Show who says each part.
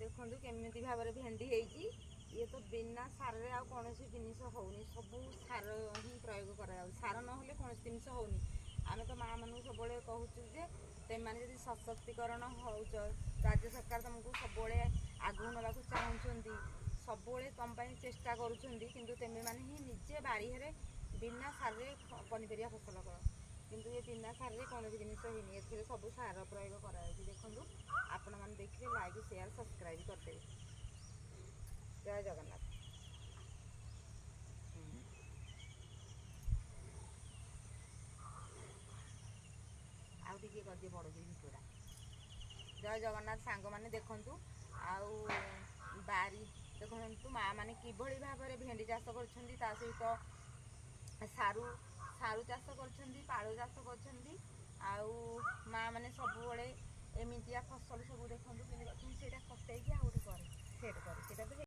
Speaker 1: देखो केमी भाव में भेंडी होती ये तो बिना सार कौन जिनस होनी सब सार ही प्रयोग करा सार ना कौन जिनस होनी आम तो माँ मानू सब कहूँ जी सशक्तिकरण हो राज्य सरकार तुमको सब आगू ना चाहूँगी सब तुम चेष्टा करें ही निजे बाड़े बिना सारे पनीपरिया फसल कर किंतु ये बिना सार कौन भी जिन होनी सब सार प्रयोग कराई देखो आपण मैंने देखिए लाइक शेयर सब्सक्राइब करदे। जय जगन्नाथ। आउ टिके कर दिए बड़ भिडियोटा। जय जगन्नाथ सांग मैंने देखूँ आउ बारी देखु माँ मैंने किभली भाव में भेंडी चाष कर सहित सारू सारू चाष कर चाष कर माँ मैंने सब एमतिया फसल सब देखते कटे आउट करे सेट करे